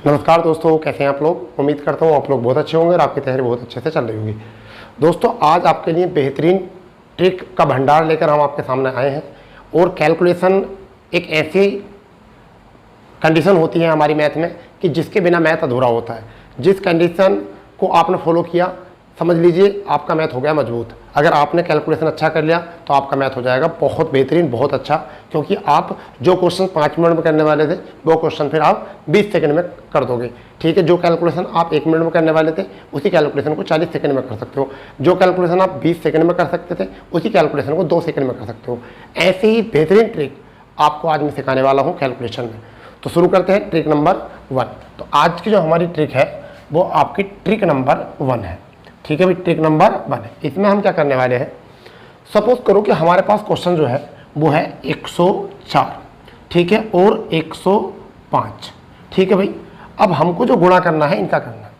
नमस्कार दोस्तों, कैसे हैं आप लोग। उम्मीद करता हूँ आप लोग बहुत अच्छे होंगे और आपकी तैयारी बहुत अच्छे से चल रही होगी। दोस्तों, आज आपके लिए बेहतरीन ट्रिक का भंडार लेकर हम आपके सामने आए हैं। और कैलकुलेशन एक ऐसी कंडीशन होती है हमारी मैथ में कि जिसके बिना मैथ अधूरा होता है। जिस कंडीशन को आपने फॉलो किया, समझ लीजिए आपका मैथ हो गया मजबूत। अगर आपने कैलकुलेशन अच्छा कर लिया तो आपका मैथ हो जाएगा बहुत बेहतरीन, बहुत अच्छा। क्योंकि आप जो क्वेश्चन 5 मिनट में करने वाले थे वो क्वेश्चन फिर आप 20 सेकंड में कर दोगे। ठीक है, जो कैलकुलेशन आप 1 मिनट में करने वाले थे उसी कैलकुलेशन को 40 सेकंड में कर सकते हो। जो कैलकुलेशन आप 20 सेकंड में कर सकते थे उसी कैलकुलेशन को 2 सेकंड में कर सकते हो। ऐसे ही बेहतरीन ट्रिक आपको आज मैं सिखाने वाला हूँ कैलकुलेशन में। तो शुरू करते हैं ट्रिक नंबर 1। तो आज की जो हमारी ट्रिक है वो आपकी ट्रिक नंबर 1 है। ठीक है भाई, ट्रिक नंबर 1 है। इसमें हम क्या करने वाले हैं, सपोज करो कि हमारे पास क्वेश्चन जो है वो है 104, ठीक है, और 105। ठीक है भाई, अब हमको जो गुणा करना है इनका करना है।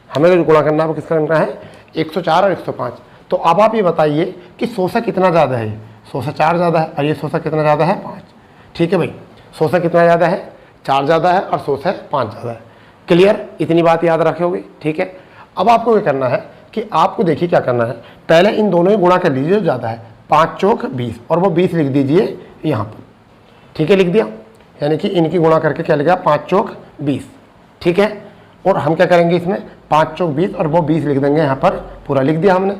हमें जो गुणा करना है वो किसका करना है, 104 और 105। तो अब आप ये बताइए कि 100 से कितना ज़्यादा है। 100 से 4 ज़्यादा है और ये 100 से कितना ज़्यादा है, 5। ठीक है भाई, 100 से कितना ज़्यादा है, 4 ज़्यादा है और 100 से 5 ज़्यादा है। क्लियर, इतनी बात याद रखोगे। ठीक है, अब आपको क्या करना है कि आपको देखिए क्या करना है, पहले इन दोनों ही गुणा कर लीजिए जो ज़्यादा है। 5 चौक 20 और वो 20 लिख दीजिए यहाँ पर। ठीक है, लिख दिया, यानी कि इनकी गुणा करके क्या लिखा, 5 चौक 20। ठीक है, और हम क्या करेंगे इसमें 5 चौक 20 और वो 20 लिख देंगे यहाँ पर, पूरा लिख दिया हमने।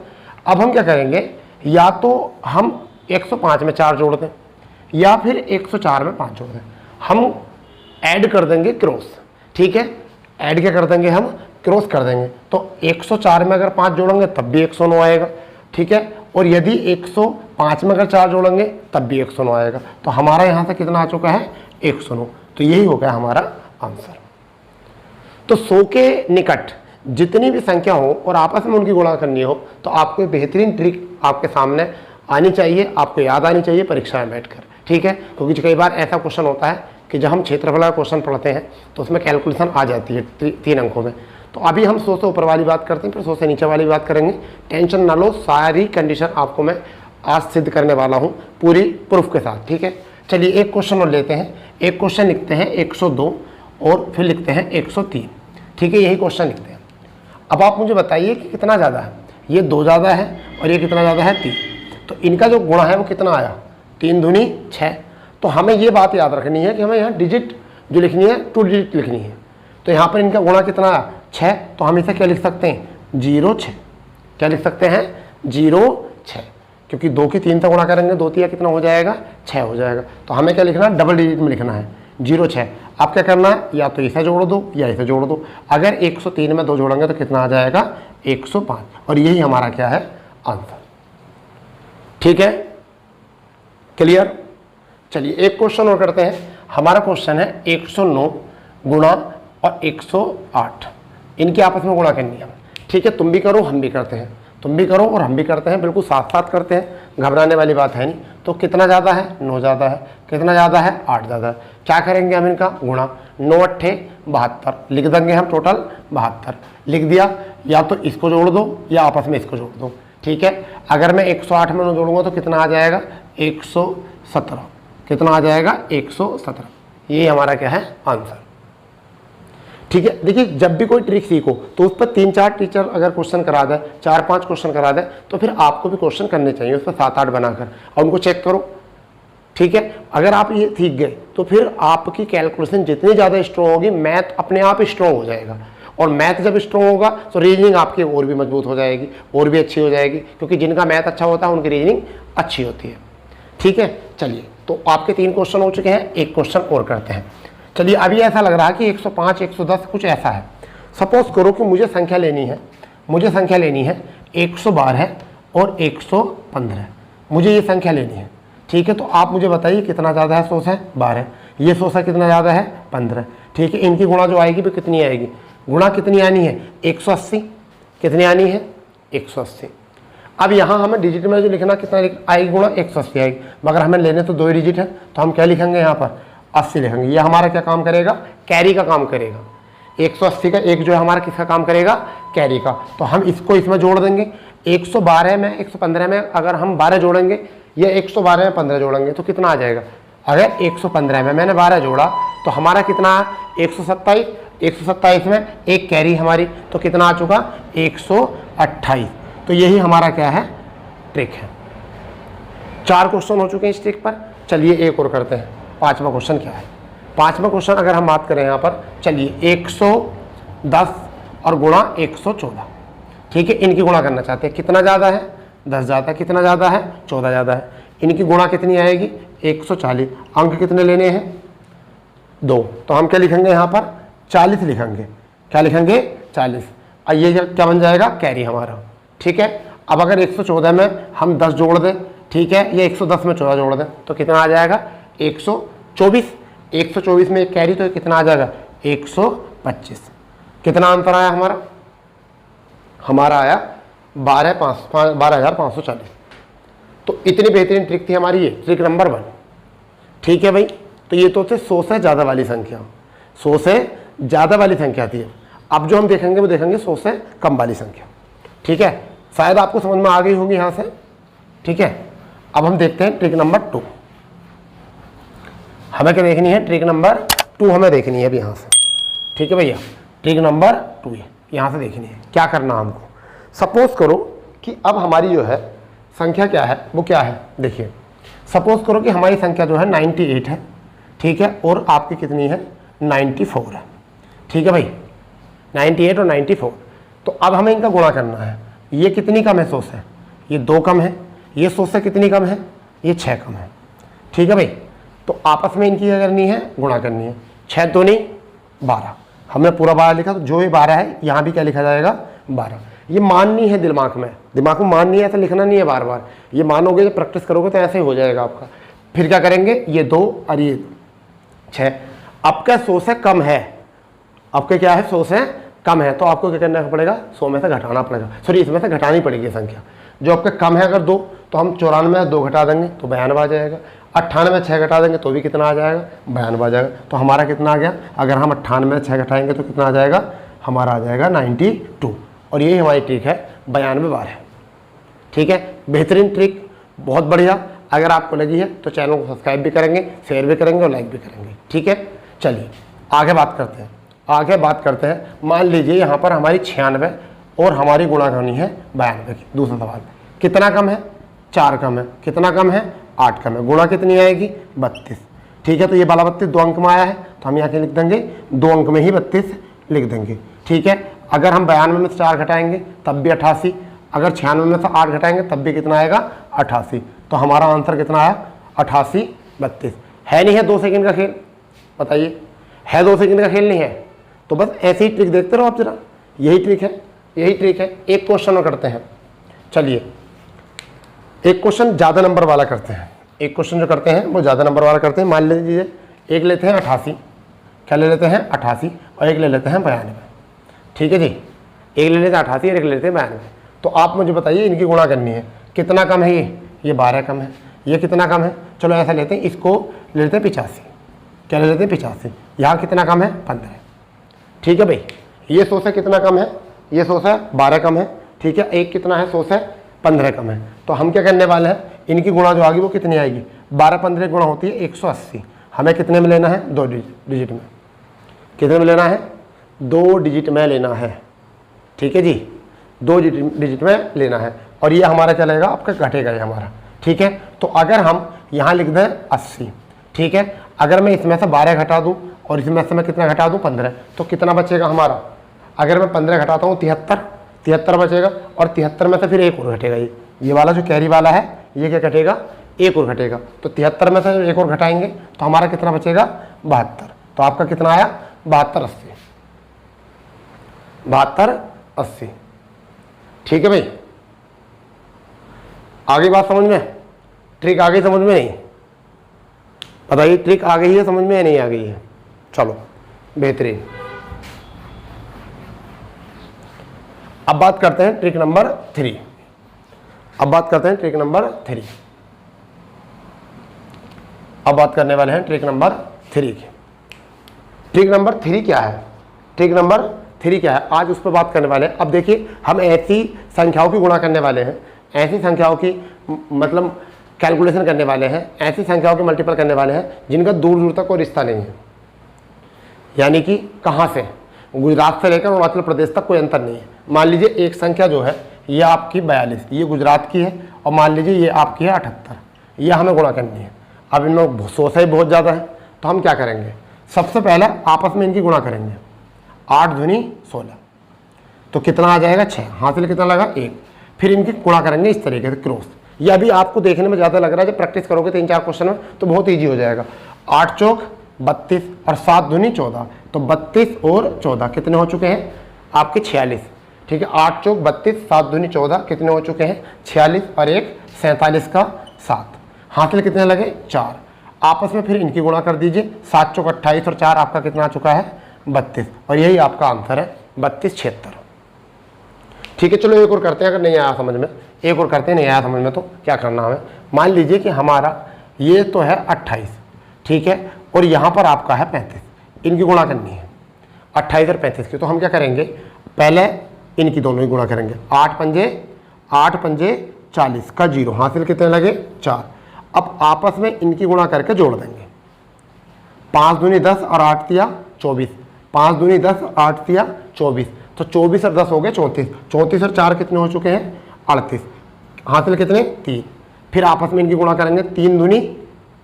अब हम क्या करेंगे, या तो हम 105 में 4 जोड़ दें या फिर 104 में 5 जोड़ दें। हम ऐड कर देंगे क्रॉस। ठीक है, ऐड क्या कर देंगे, हम क्रॉस कर देंगे। तो 104 में अगर 5 जोड़ेंगे तब भी 109 आएगा। ठीक है, और यदि 105 में अगर 4 जोड़ेंगे तब भी 109 आएगा। तो हमारा यहाँ से कितना आ चुका है, 109। तो यही हो गया हमारा आंसर। तो 100 के निकट जितनी भी संख्या हो और आपस में उनकी गुणा करनी हो तो आपको बेहतरीन ट्रिक आपके सामने आनी चाहिए, आपको याद आनी चाहिए परीक्षा में बैठकर। ठीक है, क्योंकि कई बार ऐसा क्वेश्चन होता है कि जब हम क्षेत्रफल का क्वेश्चन पढ़ते हैं तो उसमें कैलकुलेशन आ जाती है 3 अंकों में। तो अभी हम 100 से ऊपर वाली बात करते हैं, फिर 100 से नीचे वाली बात करेंगे। टेंशन ना लो, सारी कंडीशन आपको मैं आज सिद्ध करने वाला हूँ पूरी प्रूफ के साथ। ठीक है, चलिए एक क्वेश्चन और लेते हैं। एक क्वेश्चन लिखते हैं 102 और फिर लिखते हैं 103। ठीक है, यही क्वेश्चन लिखते हैं। अब आप मुझे बताइए कि कितना ज़्यादा है। ये 2 ज़्यादा है और ये कितना ज़्यादा है, 3। तो इनका जो गुणा है वो कितना आया, 3 दूनी 6। तो हमें ये बात याद रखनी है कि हमें यहाँ डिजिट जो लिखनी है 2 डिजिट लिखनी है। तो यहाँ पर इनका गुणा कितना आया, 6। तो हम इसे क्या लिख सकते हैं, 0-6। क्या लिख सकते हैं, 0-6। क्योंकि 2 की 3 से गुणा करेंगे, 2 तिया कितना हो जाएगा, 6 हो जाएगा। तो हमें क्या लिखना है, डबल डिजिट में लिखना है, 0-6। आप क्या करना है, या तो इसे जोड़ दो या इसे जोड़ दो। अगर 103 में 2 जोड़ेंगे तो कितना आ जाएगा, 105। और यही हमारा क्या है, आंसर। ठीक है, क्लियर। चलिए एक क्वेश्चन और करते हैं। हमारा क्वेश्चन है 109 गुणा और 108, इनकी आपस में गुणा करनी है। ठीक है, तुम भी करो हम भी करते हैं, तुम भी करो और हम भी करते हैं, बिल्कुल साथ साथ करते हैं, घबराने वाली बात है नहीं। तो कितना ज़्यादा है, 9 ज़्यादा है। कितना ज़्यादा है, 8 ज़्यादा है। क्या करेंगे हम इनका गुणा, 9 8 72 लिख देंगे हम, टोटल 72 लिख दिया। या तो इसको जोड़ दो या आपस में इसको जोड़ दो। ठीक है, अगर मैं 108 में 9 जोड़ूंगा तो कितना आ जाएगा, 117। कितना आ जाएगा, 117। ये हमारा क्या है, आंसर। ठीक है, देखिए जब भी कोई ट्रिक सीखो तो उस पर 3-4 टीचर अगर क्वेश्चन करा दे, 4-5 क्वेश्चन करा दे, तो फिर आपको भी क्वेश्चन करने चाहिए उस पर 7-8 बनाकर और उनको चेक करो। ठीक है, अगर आप ये सीख गए तो फिर आपकी कैलकुलेशन जितनी ज़्यादा स्ट्रॉन्ग होगी, मैथ अपने आप स्ट्रॉन्ग हो जाएगा। और मैथ जब स्ट्रॉन्ग होगा तो रीजनिंग आपकी और भी मजबूत हो जाएगी, और भी अच्छी हो जाएगी, क्योंकि जिनका मैथ अच्छा होता है उनकी रीजनिंग अच्छी होती है। ठीक है, चलिए तो आपके 3 क्वेश्चन हो चुके हैं, एक क्वेश्चन और करते हैं। चलिए अभी ऐसा लग रहा है कि 105 110 कुछ ऐसा है। सपोज करो कि मुझे संख्या लेनी है, 112 और 115। मुझे ये संख्या लेनी है। ठीक है, तो आप मुझे बताइए कितना ज़्यादा है, 100 से 12। ये 100 से कितना ज़्यादा है, 15। ठीक है, इनकी गुणा जो आएगी वो कितनी आएगी, गुणा कितनी आनी है, 180। कितनी आनी है, 180। अब यहाँ हमें डिजिट में जो लिखना कितना आएगी, गुणा 180 आएगी, मगर हमें लेने तो 2 ही डिजिट है। तो हम क्या लिखेंगे, यहाँ पर 80 लिखेंगे। ये हमारा क्या काम करेगा, कैरी का काम करेगा। 180 का एक जो है हमारा किसका काम करेगा, कैरी का। तो हम इसको इसमें जोड़ देंगे। 112 में 115 में अगर हम 12 जोड़ेंगे या 112 में 15 जोड़ेंगे तो कितना आ जाएगा। अगर 115 में मैंने 12 जोड़ा तो हमारा कितना, 127। 127 में एक कैरी हमारी, तो कितना आ चुका 128। तो यही हमारा क्या है ट्रिक है। 4 क्वेश्चन हो चुके हैं इस ट्रिक पर। चलिए एक और करते हैं। 5वां क्वेश्चन क्या है? 5वां क्वेश्चन अगर हम बात करें यहाँ पर, चलिए 110 और गुणा 114, ठीक है, इनकी गुणा करना चाहते हैं। कितना ज़्यादा है? 10 ज़्यादा है। कितना ज़्यादा है? 14 ज़्यादा है। इनकी गुणा कितनी आएगी? 140। अंक कितने लेने हैं? 2। तो हम क्या लिखेंगे यहाँ पर? 40 लिखेंगे। क्या लिखेंगे? 40। और ये क्या बन जाएगा? कैरी हमारा, ठीक है। अब अगर 114 में हम 10 जोड़ दें, ठीक है, ये 110 में 14 जोड़ दें, तो कितना आ जाएगा? 124। 124 में एक कैरी, तो कितना आ जाएगा? 125। कितना अंतर आया हमारा? हमारा आया 12,540। तो इतनी बेहतरीन ट्रिक थी हमारी ये, ट्रिक नंबर 1, ठीक है भाई। तो ये तो थे 100 से ज़्यादा वाली संख्या, 100 से ज़्यादा वाली संख्या थी। अब जो हम देखेंगे वो देखेंगे 100 से कम वाली संख्या, ठीक है। शायद आपको समझ में आ गई होगी यहाँ से, ठीक है। अब हम देखते हैं ट्रिक नंबर 2। हमें क्या देखनी है? ट्रिक नंबर 2 हमें देखनी है अभी यहाँ से, ठीक है भैया। ट्रिक नंबर 2 है, यहाँ से देखनी है। क्या करना हमको? सपोज करो कि अब हमारी जो है संख्या क्या है, वो क्या है, देखिए। सपोज करो कि हमारी संख्या जो है 98 है, ठीक है, और आपकी कितनी है? 94 है, ठीक है भाई। 98 और 94। तो अब हमें इनका गुणा करना है। ये कितनी कम है 100 से? ये 2 कम है। ये 100 से कितनी कम है? ये 6 कम है, ठीक है भाई। तो आपस में इनकी क्या करनी है? गुणा करनी है। 6 दूनी 12। हमने पूरा 12 लिखा, तो जो ये 12 है यहाँ भी क्या लिखा जाएगा? 12। ये माननी है दिमाग में माननी है, ऐसा लिखना नहीं है बार बार। ये मानोगे, जब प्रैक्टिस करोगे तो ऐसे ही हो जाएगा आपका। फिर क्या करेंगे? ये 2 और ये 6। अब क्या 100 से कम है? आपके क्या है? 100 से कम है, तो आपको क्या करना पड़ेगा? 100 में से घटाना पड़ेगा। सॉरी, इसमें से घटानी पड़ेगी संख्या। जो आपके कम है अगर 2, तो हम 94 में 2 घटा देंगे तो 92 आ जाएगा। 98 में 6 घटा देंगे तो भी कितना आ जाएगा? 92 आ जाएगा। तो हमारा कितना आ गया? अगर हम 98 में 6 घटाएंगे तो कितना आ जाएगा? हमारा आ जाएगा 92। और यही हमारी ट्रिक है 92 बार है, ठीक है। बेहतरीन ट्रिक, बहुत बढ़िया। अगर आपको लगी है तो चैनल को सब्सक्राइब भी करेंगे, शेयर भी करेंगे और लाइक भी करेंगे, ठीक है। चलिए आगे बात करते हैं। मान लीजिए यहाँ पर हमारी 96 और हमारी गुणा करनी है 92 की। दूसरा सवाल, कितना कम है? 4 कम है। कितना कम है? 8 कम है। गुणा कितनी आएगी? 32, ठीक है। तो ये वाला 32 2 अंक में आया है, तो हम यहाँ के लिख देंगे 2 अंक में ही 32 लिख देंगे, ठीक है। अगर हम 92 में से 4 घटाएंगे तब भी 88। अगर 96 में से 8 घटाएंगे तब भी कितना आएगा? 88। तो हमारा आंसर कितना आया? 88 32। है नहीं है 2 सेकंड का खेल? बताइए, है 2 सेकंड का खेल? नहीं है। तो बस ऐसी ही ट्रिक देखते रहो आप जरा। यही ट्रिक है। एक क्वेश्चन और करते हैं। चलिए एक क्वेश्चन ज़्यादा नंबर वाला करते हैं। एक क्वेश्चन जो करते हैं वो ज़्यादा नंबर वाला करते हैं। मान लीजिए एक लेते हैं 88, क्या ले लेते हैं? 88, और एक ले लेते हैं 92, ठीक है जी। एक ले लेते हैं 88 और एक ले लेते हैं 92। तो आप मुझे बताइए इनकी गुणा करनी है। कितना कम है? ये 12 कम है। ये कितना कम है? चलो ऐसा लेते हैं, इसको ले लेते हैं 85। क्या ले लेते हैं? 85। यहाँ कितना कम है? 15, ठीक है भाई। ये 100 से कितना कम है? ये 100 से 12 कम है, ठीक है। एक कितना है? 100 से 15 कम है। तो हम क्या करने वाले हैं? इनकी गुणा जो आएगी वो कितनी आएगी? 12 15 गुणा होती है 180। हमें कितने में लेना है? 2 डिजिट में। कितने में लेना है? 2 डिजिट में लेना है, ठीक है जी। 2 डिजिट में लेना है। और ये हमारा चलेगा, आपका घटेगा ये हमारा, ठीक है। तो अगर हम यहाँ लिख दें 80, ठीक है। अगर मैं इसमें से 12 घटा दूँ और इसमें से मैं कितना घटा दूँ? 15, तो कितना बचेगा हमारा? अगर मैं 15 घटाता हूँ 73 बचेगा। और 73 में से फिर एक और घटेगा। ये वाला जो कैरी वाला है ये क्या घटेगा? एक और घटेगा। तो 73 में से एक और घटाएंगे तो हमारा कितना बचेगा? 72। तो आपका कितना आया? 72 80, ठीक है भाई। आगे बात समझ में? ट्रिक आ गई समझ में? नहीं बताइए, ट्रिक आ गई है समझ में या नहीं आ गई है? चलो बेहतरीन। अब बात करते हैं ट्रिक नंबर 3। अब बात करने वाले हैं ट्रिक नंबर 3 की। ट्रिक नंबर 3 क्या है? आज उस पर बात करने वाले हैं। अब देखिए, हम ऐसी संख्याओं की गुणा करने वाले हैं, ऐसी संख्याओं की मतलब कैलकुलेशन करने वाले हैं, ऐसी संख्याओं के मल्टीपल करने वाले हैं जिनका दूर दूर तक कोई रिश्ता नहीं है। यानी कि कहाँ से? गुजरात से लेकर अरुणाचल प्रदेश तक कोई अंतर नहीं है। मान लीजिए एक संख्या जो है ये आपकी 42, ये गुजरात की है, और मान लीजिए ये आपकी है 78, ये हमें गुणा करनी है। अब इनमें 100 से बहुत ज़्यादा है, तो हम क्या करेंगे, सबसे पहले आपस में इनकी गुणा करेंगे। 8 दूनी 16, तो कितना आ जाएगा 6, हासिल कितना लगा 1। फिर इनकी गुणा करेंगे इस तरीके से क्रॉस। ये अभी आपको देखने में ज़्यादा लग रहा है, जब प्रैक्टिस करोगे 3-4 क्वेश्चन में तो बहुत ईजी हो जाएगा। 8 चौक 32 और 7 दूनी 14, तो 32 और 14 कितने हो चुके हैं आपके 46। ठीक है, 8 चौक 32, 7 दूनी 14 कितने हो चुके हैं 46, और 1 47 का 7, हासिल कितने लगे 4। आपस में फिर इनकी गुणा कर दीजिए। 7 चौक 28 और 4 आपका कितना आ चुका है 32, और यही आपका आंसर है 32 76। ठीक है, चलो एक और करते हैं, अगर नहीं आया समझ में, एक और करते हैं, नहीं आया समझ में तो क्या करना हमें। मान लीजिए कि हमारा ये तो है 28, ठीक है, और यहाँ पर आपका है 35, इनकी गुणा करनी है 28 और 35 की। तो हम क्या करेंगे, पहले इनकी दोनों ही गुणा करेंगे। 8 पंजे 40 का 0, हासिल कितने लगे 4। अब आपस में इनकी गुणा करके जोड़ देंगे। 5 दूनी 10 और 8 दिया 24, 5 दूनी 10 और 8 दिया 24, तो 24 और 10 हो गए 34, 34 और 4 कितने हो चुके हैं 38, हासिल कितने 3। फिर आपस में इनकी गुणा करेंगे। 3 दूनी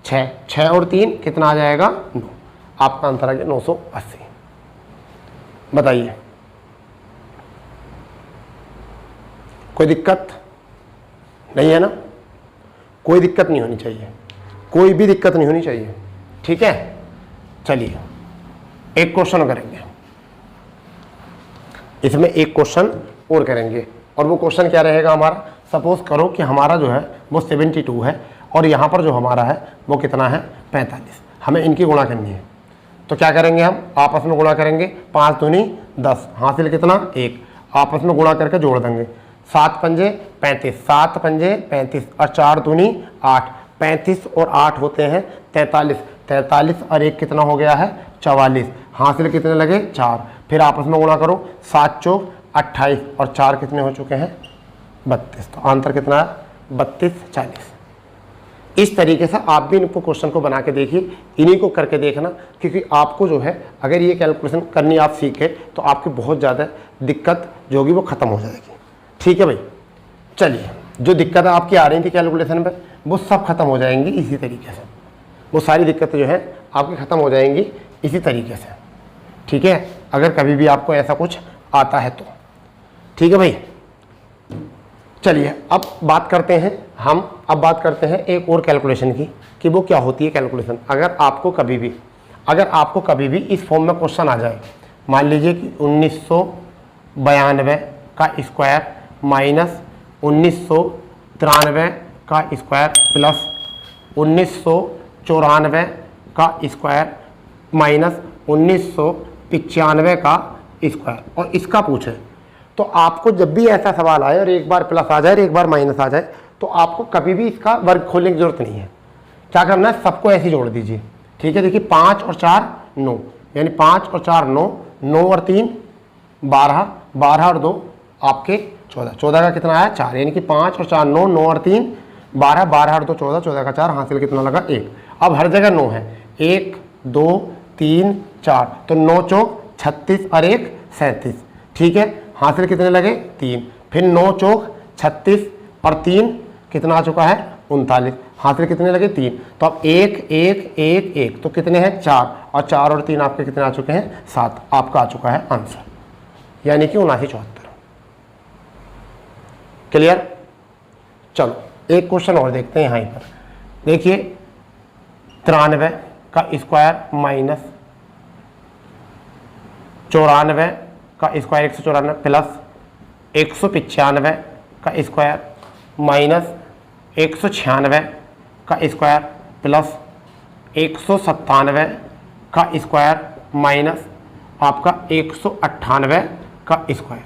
6, 6 और 3 कितना आ जाएगा 9, आपका आंसर आ गया 980। बताइए कोई दिक्कत नहीं है ना, कोई दिक्कत नहीं होनी चाहिए, कोई भी दिक्कत नहीं होनी चाहिए। ठीक है, चलिए एक क्वेश्चन करेंगे, इसमें एक क्वेश्चन और करेंगे, और वो क्वेश्चन क्या रहेगा हमारा। सपोज करो कि हमारा जो है वो 72 है, और यहाँ पर जो हमारा है वो कितना है 45, हमें इनकी गुणा करनी है। तो क्या करेंगे, हम आपस में गुणा करेंगे। 5 दूनी 10, हासिल कितना 1, आपस में गुणा करके जोड़ देंगे। 7 पंजे 35, 7 पंजे 35 और 4 दूनी 8, 35 और 8 होते हैं 43, 43 और 1 कितना हो गया है 44, हासिल कितने लगे 4। फिर आपस में गुणा करो। 7 चौक 28 और 4 कितने हो चुके हैं 32, तो आंसर कितना है 32 40। इस तरीके से आप भी इनको क्वेश्चन को बना के देखिए, इन्हीं को करके देखना, क्योंकि आपको जो है अगर ये कैलकुलेशन करनी आप सीखे तो आपकी बहुत ज़्यादा दिक्कत जो होगी वो ख़त्म हो जाएगी। ठीक है भाई, चलिए जो दिक्कत आपकी आ रही थी कैलकुलेशन में वो सब खत्म हो जाएंगी इसी तरीके से, वो सारी दिक्कतें जो है आपकी ख़त्म हो जाएंगी इसी तरीके से। ठीक है, अगर कभी भी आपको ऐसा कुछ आता है तो। ठीक है भाई, चलिए अब बात करते हैं अब बात करते हैं एक और कैलकुलेशन की, कि वो क्या होती है कैलकुलेशन। अगर आपको कभी भी इस फॉर्म में क्वेश्चन आ जाए, मान लीजिए कि 1992 का स्क्वायर माइनस 1993 का स्क्वायर प्लस 1994 का स्क्वायर माइनस 1995 का स्क्वायर, और इसका पूछे, तो आपको जब भी ऐसा सवाल आए और एक बार प्लस आ जाए और एक बार माइनस आ जाए, तो आपको कभी भी इसका वर्ग खोलने की जरूरत नहीं है। क्या करना है, सबको ऐसे जोड़ दीजिए। ठीक है, देखिए 5 और 4 9, यानी 5 और 4 9, 9 और 3 12, 12 और 2 आपके 14, 14 का कितना आया 4, यानी कि 5 और 4 9, 9 और 3 12, 12 और 2 14, 14 का 4, हासिल कितना लगा 1। अब हर जगह 9 है, 1 2 3 4, तो 9 चौक 36 और 1 37। ठीक है, हासिल कितने लगे 3। फिर 9 चौक 36 और 3 कितना आ चुका है 39, हासिल कितने लगे 3। तो अब 1 1 1 1, तो कितने हैं 4, और 4 और 3 आपके कितने आ चुके हैं 7, आपका आ चुका है आंसर, यानी कि 7974। क्लियर। चलो एक क्वेश्चन और देखते हैं। यहाँ पर देखिए 93 का स्क्वायर माइनस 94 का स्क्वायर 194 प्लस 195 का स्क्वायर माइनस 196 का स्क्वायर प्लस 197 का स्क्वायर माइनस आपका 198 का स्क्वायर।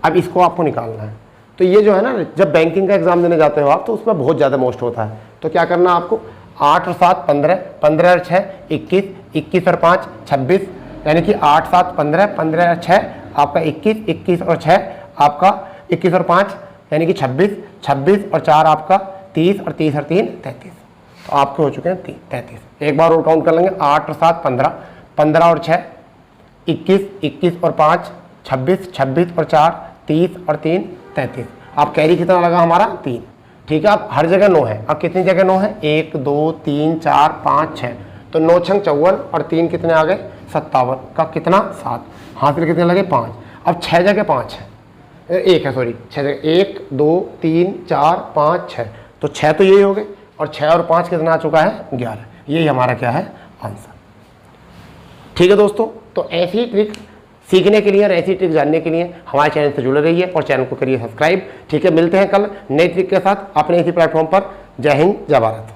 अब इसको आपको निकालना है। तो ये जो है ना, जब बैंकिंग का एग्जाम देने जाते हो आप तो उसमें बहुत ज़्यादा मोस्ट होता है। तो क्या करना आपको, 8 और 7 15, 15 और 6 21, 21 और 5 26, यानी कि 8 7 15, 15 और 6 आपका 21, 21 और 6 आपका 21 और 5 यानी कि 26, 26 और 4 आपका 30 और 30 और 3 33। तो आपके हो चुके हैं 33। एक बार और काउंट कर लेंगे, 8 और 7 15, 15 और 6 21, 21 और 5 26, 26 और 4 30 और 3 33। अब कैरी कितना लगा हमारा 3। ठीक है, अब हर जगह 9 है। अब कितनी जगह 9 है? 1 2 3 4 5 6, तो 9 छंग 54 और 3 कितने आ गए? 57 का कितना 7। हाथ में कितने लगे? 5। अब 6 जगह 5 है, 1 है, सॉरी 6 जगह 1 2 3 4 5 6, तो 6 तो यही हो गए, और 6 और 5 कितना आ चुका है? 11। यही हमारा क्या है? आंसर। ठीक है दोस्तों, तो ऐसी ट्रिक सीखने के लिए और ऐसी ट्रिक जानने के लिए हमारे चैनल से जुड़े रहिए और चैनल को करिए सब्सक्राइब। ठीक है, मिलते हैं कल नई ट्रिक के साथ अपने इसी प्लेटफॉर्म पर। जय हिंद, जय भारत।